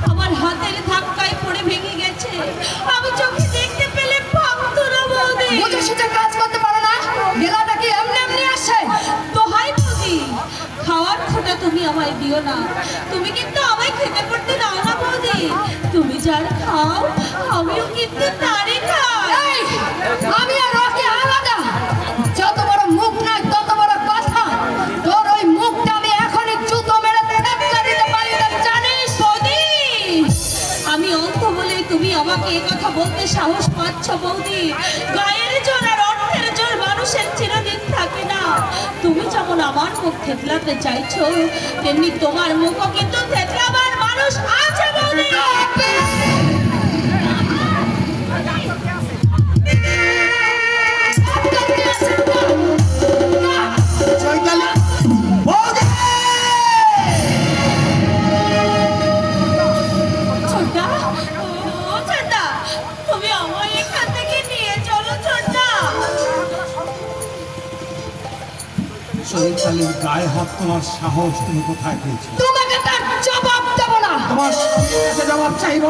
আমার হাতের ধাক্কায় পড়ে ভেঙে গেছে, আমি চোখে দেখতে পেলে ভাঙতো না বৌদি। বুঝে সুঝে কাজ করতে পারো না, গেলাটা কি এমনি এমনি আসে? তো হাই বৌদি, খাওয়ার খোটা তুমি আমায় দিও না, তুমি কিন্তু আমায় খেতে পড়তে দাও না বৌদি। তুমি যার খাও আমিও কিন্তু তারই খাই। আমি আর ওকে আলাদা, যত বড় মুখ নাই তত বড় কথা। তোর ওই মুখটা আমি এখনই জুতো মেরে ঠেকা দিতে পারি না, জানিস? বৌদি, আমি অন্ধ বলেই তুমি আমাকে এ কথা বলতে সাহস পাচ্ছ বৌদি। গায়ের জোর আর অর্থের জোর মানুষের চিরদিন থাকে না। তুমি যেমন আমার মুখ থেতলাতে চাইছো, তেমনি তোমার মুখও কিন্তু থেতলাবার মানুষ আছে বৌদি। চৈতালির গায়ে হাত তোমার সাহস তুমি কোথায় পেয়েছো? তোমাকে তার জবাব দেব না। তোমার কাছে জবাব চাইব।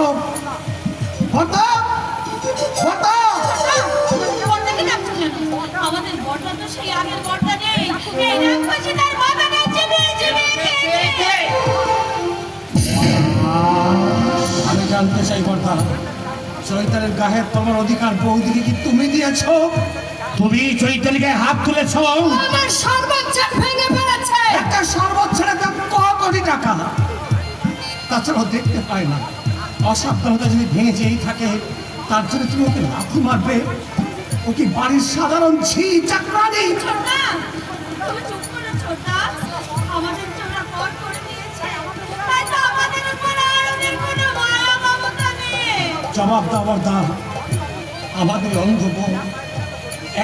আমাদের বড়টা তো সেই আগের বড়টা নেই। এই রাক্ষসী তার মাথাটা চিবিয়ে চিবিয়ে খেয়েছে। আমি জানতে চাই কথা, চৈতালির গায়ে তোমার অধিকার বৌদিকে কি তুমি দিয়েছো? তুমি চৈতালিকে হাত তুলেছ? আমার সর্বোচ্চ ভেঙে পড়েছে। একটা সর্বোচ্চের দাম কোটি টাকা, তাছাড়াও দেখতে পায় না। অসাবধানতা যদি ভেঙে যেই থাকে, তার জন্য তুমি ওকে লাথি মারবে? ও কি বাড়ির সাধারণ ঝি চাকরানি? ছোট্টা, তুমি চুপ করো ছোট্টা। আমাদের জন্য কর করে দিয়েছে, তাই তো আমাদের উপর আর ওদের কোনো মায়া মমতা নেই। জবাব দেওয়ার দাও। আমাদের অন্ধ বউ,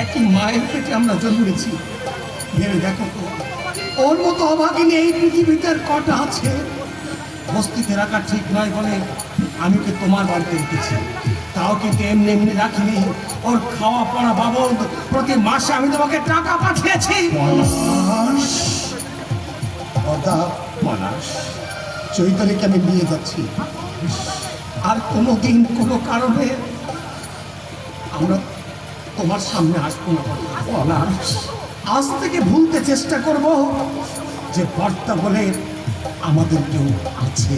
একই মায়ের পেটে আমরা জন্মেছি। ভেবে দেখো তো, ওর মতো অভাগিনী এই পৃথিবীতে আর কটা আছে? বস্তিতে রাখা ঠিক নয় বলে আমি ওকে তোমার বাড়িতে রেখেছি। তাও কিন্তু এমনি এমনি রাখিনি। ওর খাওয়া পড়া বাবদ প্রতি মাসে আমি তোমাকে টাকা পাঠিয়েছি। চৈতালিকে আমি নিয়ে যাচ্ছি। আর কোনোদিন কোনো কারণে আমরা তোমার সামনে আসবো না। আজ থেকে ভুলতে চেষ্টা করব যে বর্তা বলে আমাদের কেউ আছে।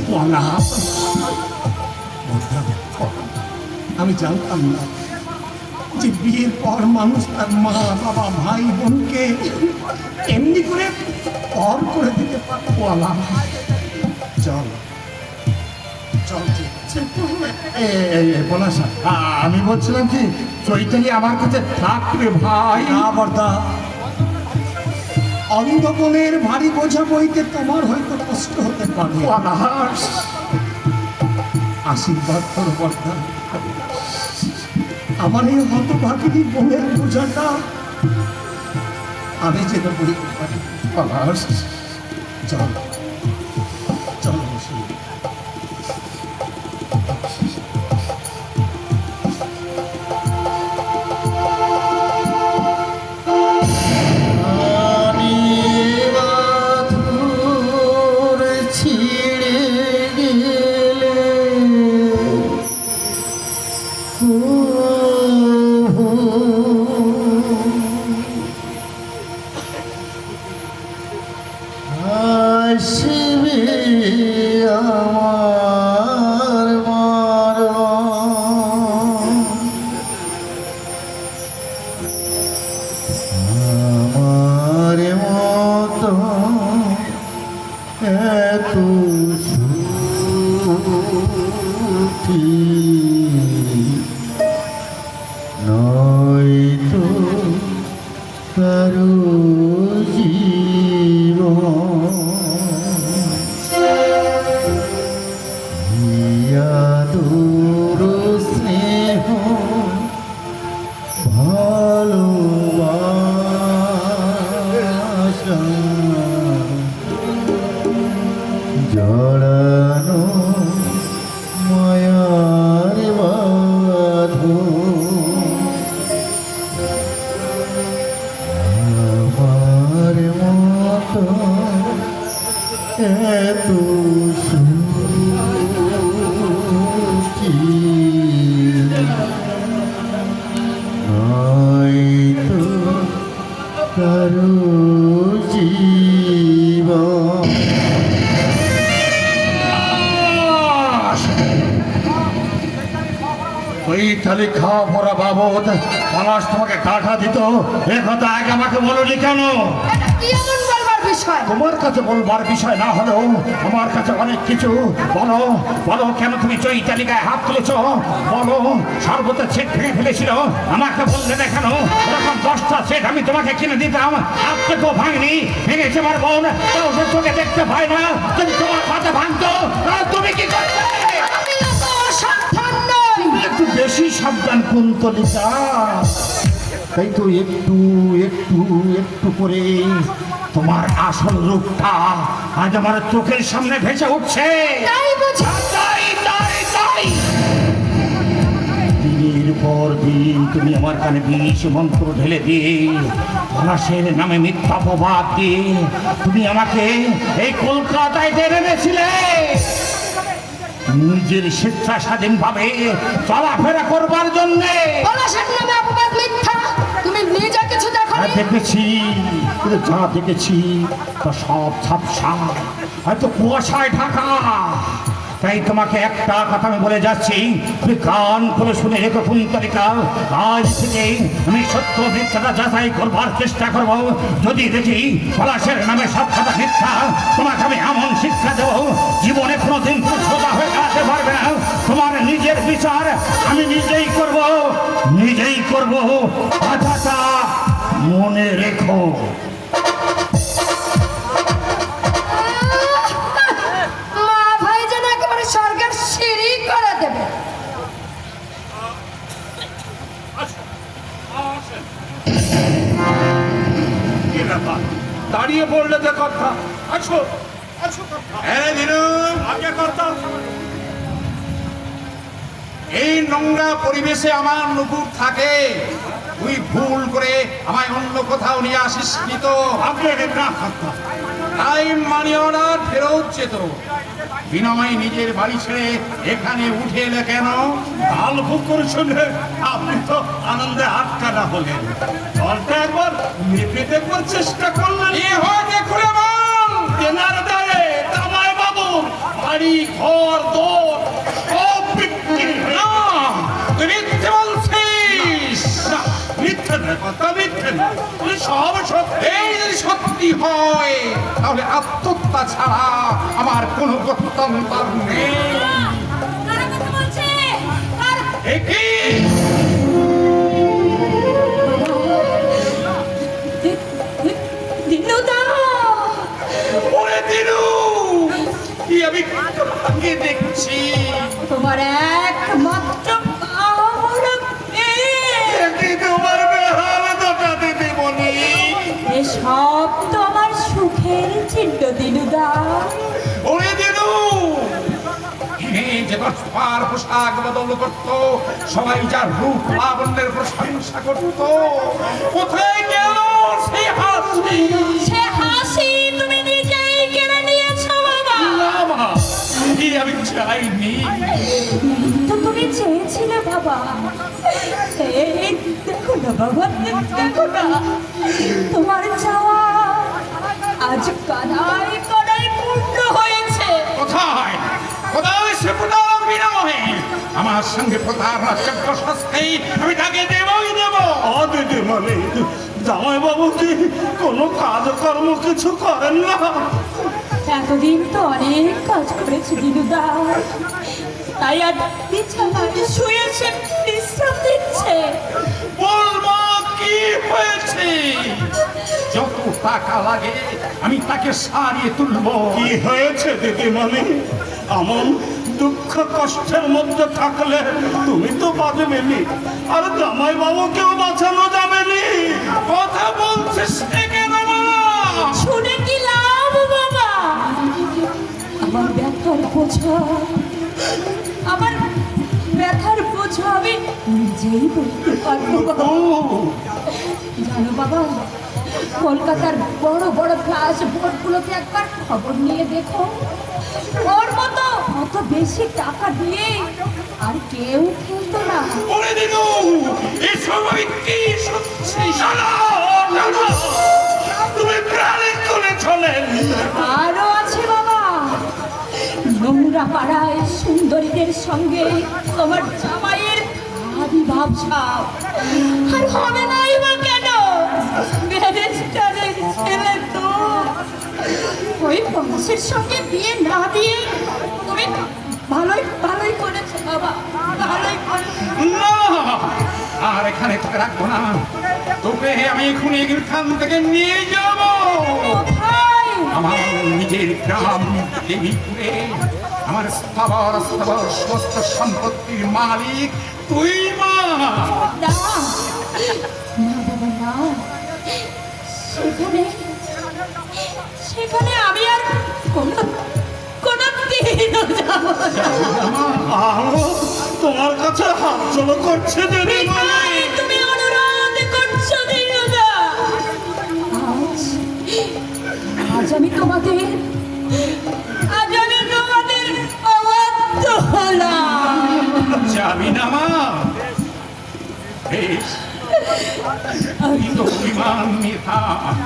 আমি জানতাম না যে বিয়ের পর মানুষ তার মা বাবা ভাই বোনকে এমনি করে পর করে দিতে পারে। চল চল। আমি বলছিলাম কি, চৈতালি আমার কাছে থাকবে ভাই। বর্দা, অন্ধপনের ভারী বোঝা বইতে তোমার হয়তো কষ্ট হতে পারে। আশীর্বাদ করো বর্দা, আমার এই হতভাগিনী বোনের বোঝাটা আমি যেন বইতে পারি। চল চল বসে। হারানো মায়ার বাঁধন আমার মতো এত সুখী হয়তো কারো জীবন। চৈতালি খাওয়া পড়া বাবদ পলাশ তোমাকে টাকা দিত, এ কথা আগে আমাকে বলোনি কেন? এটা কি এমন বলবার বিষয়? তোমার কাছে বলবার বিষয় না হলেও আমার কাছে অনেক কিছু। বলো বলো, কেন তুমি চৈতালি গায়ে হাত তুলেছ? বলো, সর্বতের সেট ভেঙে ফেলেছিল, আমাকে বললে না কেন? এরকম 10টা সেট আমি তোমাকে কিনে দিতাম, আপনাকেও ভাঙনি। ভেঙেছে আমার বোন, তাও সে চোখে দেখতে পায় না। যদি তোমার কথা ভাঙতো তাহলে তুমি কি করতে? আমি অত অসাবধান নই। একটু বেশি সাবধান কুন্তলিকা। তাই তো একটু একটু একটু করে তোমার আসল রূপটা আজ আমার চোখের সামনে ভেসে উঠছে। তাই বুঝি? তাই তাই তাই দিনের পর দিন তুমি আমার কানে বিষ মন্ত্র ঢেলে দিয়ে পলাশের নামে মিথ্যা অপবাদ দিয়ে তুমি আমাকে এই কলকাতায় টেনে এনেছিলে নিজের স্বেচ্ছা স্বাধীনভাবে চলাফেরা করবার জন্যে। পলাশের নামে অপবাদ মিথ্যা। তুমি নিজে কিছু দেখো? দেখেছি, কিন্তু যা দেখেছি তা সব ঝাপসা, হয়তো কুয়াশায় ঢাকা। তাই তোমাকে একটা কথা আমি বলে যাচ্ছি, তুমি কান করে শুনে রেখো কুন্তলিকা। আজ থেকে আমি সত্য মিথ্যাটা যাচাই করবার চেষ্টা করব। যদি দেখি পলাশের নামে সব কথা মিথ্যা, তোমাকে আমি এমন শিক্ষা দেব জীবনে কোনোদিন তুমি সোজা হয়ে দাঁড়াতে পারবে না। তোমার নিজের বিচার আমি নিজেই করব, নিজেই করব। কথাটা মনে রেখো। মা ভাই যেন একেবারে স্বর্গের সিঁড়ি করে দেবে। কি ব্যাপার? দাঁড়িয়ে পড়লে যে কথা। আছো আছো হ্যাঁ দিনু, আগে কথা। এই নোংরা পরিবেশে আমার নুপুর থাকে, তুই ভুল করে আমায় অন্য কোথাও নিয়ে আসিস নি তো? আগে না কথা। টাইম মানি অর্ডার ফেরত যেত। বিনয় নিজের বাড়ি ছেড়ে এখানে উঠে এলে কেন? গল্প করে শুনে আপনি তো আনন্দে আটকানা হলেন। দলটা একবার মেপে দেখবার চেষ্টা করলেন। কি হয়েছে খুলে বল। কেনার দায়ে জামাই বাবু বাড়ি ঘর দোর সব বিক্রি হয়ে না, তুই মিথ্যে বলছিস। না, মিথ্যে নয় কথা, মিথ্যে নয়। তুমি সব সত্যি। এই যদি সত্যি হয় তাহলে আত্মহত্যা ছাড়া আমার কোনো গত্যন্তর নেই। কারা কথা বলছে? এ কি? দিনুদা, ওরে দিনু, কি আমি আগে দেখছি। তোমার একমাত্র কামনা মেয়ে। কি তোমার বেহাল দশা দিদিমণি। এসব তো আমার সুখের চিহ্ন দিনুদা। ওরে দিনু, যে 10 বার পোশাক বদল করত, সবাই যার রূপ লাবণ্যের প্রশংসা করত, কোথায় গেল সেই হাসি? সে হাসি তুমি নিজেই কেড়ে নিয়েছো বাবা। না মা, কি আমি চাইনি। তো তুমি চেয়েছিলে বাবা। এই দেখো না বাবা, দেখো না তোমার চাওয়া আজ কানাই কানাই পূর্ণ হয়েছে। কোথায় কোথায় সে প্রতারক বিনয়? আমার সঙ্গে প্রতারণার চক্র শাস্তি আমি তাকে দেবই দেব। দিদি মানে জামাই বাবু কি কোনো কাজকর্ম কিছু করেন না? এতদিন তো অনেক কাজ করেছে দিনুদা, তাই আর বিছানায় শুয়েছে, বিশ্রাম দিচ্ছে। বলবো কি হয়েছে? যত টাকা লাগে আমি তাকে সারিয়ে তুলবো। কি হয়েছে দিদি মানে? এমন দুঃখ কষ্টের মধ্যে থাকলে তুমি তো বাঁচবেনি, আর জামাই বাবুকেও বাঁচানো যাবেনি। কথা বলছিস কেন মা? শুনে কি লাভ বাবা? আমার ব্যথার বোঝা, আমার ব্যথার বোঝা আমি নিজেই বলতে পারবো বাবা। জানো বাবা, কলকাতার বড় বড় ক্লাস বোর্ডগুলোতে একবার খবর নিয়ে দেখো, ওর মতো অত বেশি টাকা দিয়ে আর কেউ খেলতো না। ওরে দিনু, এসব আমি কি শুনছি? শোনো, শোনো, তুমি প্রাণে চলে চলেন। আরো আছে বাবা, নোংরা পাড়ায় সুন্দরীদের সঙ্গে তোমার জামাইয়ের আবির্ভাব ছাপ। আর হবে নাই বা কেন? ব্যারিস্টারের ছেলে তো। ওই বংশের সঙ্গে বিয়ে না দিয়ে তুমি ভালোই ভালোই করেছো বাবা, ভালোই করেছো। না, আর এখানে তোকে রাখবো না। তোকে আমি এখনই এখান থেকে নিয়ে যাব কোথায়? আমার নিজের গ্রাম দেবীপুরে। আমার স্থাবর সমস্ত সম্পত্তির মালিক তুই মা। না না বাবা না, সেখানে সেখানে আমি আর কোনো কোনো দিনও যাবো না। আরো তোমার কাছে হাত জড়ো করছে বিধায় তুমি অনুরোধ করছো দিনুদা। আজ আমি তোমাদের অবাধ্য হলাম। যাবি না মা? বেশ, তুই তো বিমান নিয়ে থাক।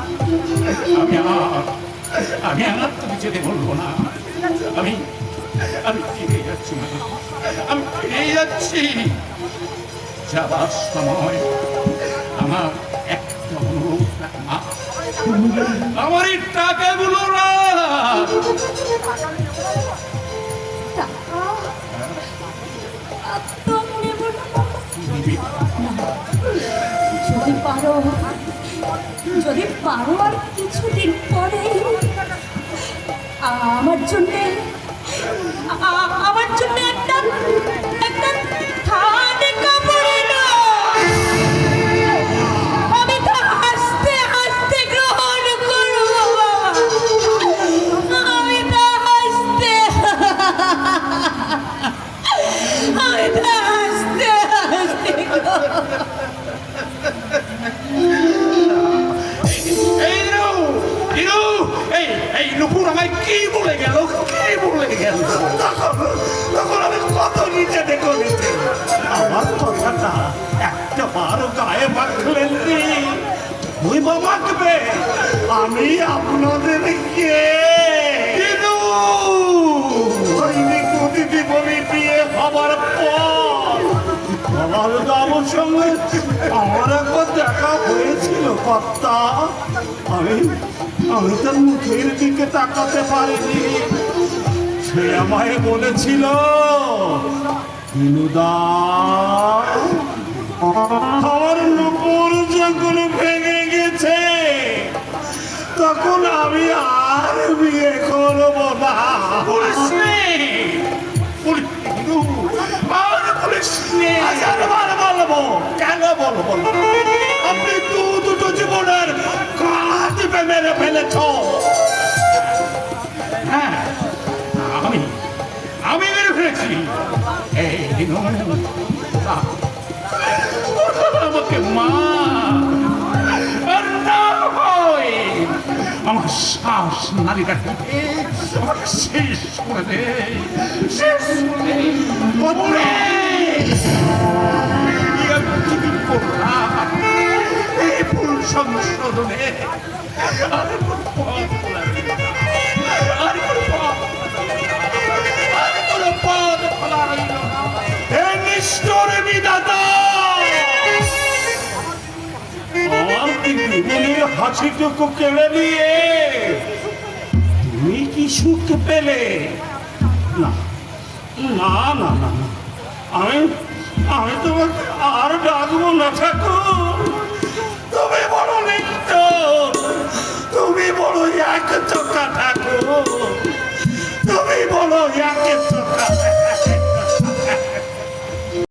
আমি আর তুমি যেতে বলবো না। আমি আমি ফিরে যাচ্ছি মা, আমি ফিরে যাচ্ছি। যাবার সময় আমার একটা অনুরোধ রাখ মা, আমার এই টাকাগুলো না। একদম নেব না বাবা। যদি পারো আর কিছুদিন পরে আমার জন্য একটা একটা থান কাপড় এনো। আমি তো হাসতে হাসতে গ্রহণ করবো বাবা। আমি তো হাসতে এই নুপুর আমায় কি বলে গেল, কি বলে গেল? তখন আমি কত নিচে দেখো নিচে আমার কথাটা একটা বারো গায়ে মাখলেন নি। ওই মাখবে আমি আপনাদের কে দিদি বলি বিয়ে হবার পর আমার বাবুর সঙ্গে আমার একবার দেখা হয়েছিল কর্তা। আমি তার মুখের দিকে তাকাতে পারিনি। সে আমায় বলেছিল, দিনুদা আমার নুপুর যখন ভেঙে গেছে তখন আমি আর বিয়ে করবো না। বলবো কেন বলবো? আপনি দুটো জীবনের গলা টিপে মেরে ফেলেছ। হ্যাঁ, আমি মেরে ফেলেছি। এই দিনু, আমাকে মা আর না হয় আমার শ্বাস নারীটা টিপে আমাকে শেষ করে দে, শেষ করে দে। এই ভুল সংশোধনে আর কোনো পথ লাগে না, আর কোনো পথ খোলা রইল না। হে নিষ্ঠুর বিধাতা, আমার দিদিমণির হাসিটুকু কেড়ে নিয়ে তুমি কি সুখ পেলে? না না না না, আমি তোমাকে আর ডাকবো না ঠাকুর। তুমি বড় নিষ্ঠুর, তুমি বড় এক চোখা ঠাকুর, তুমি বড় এক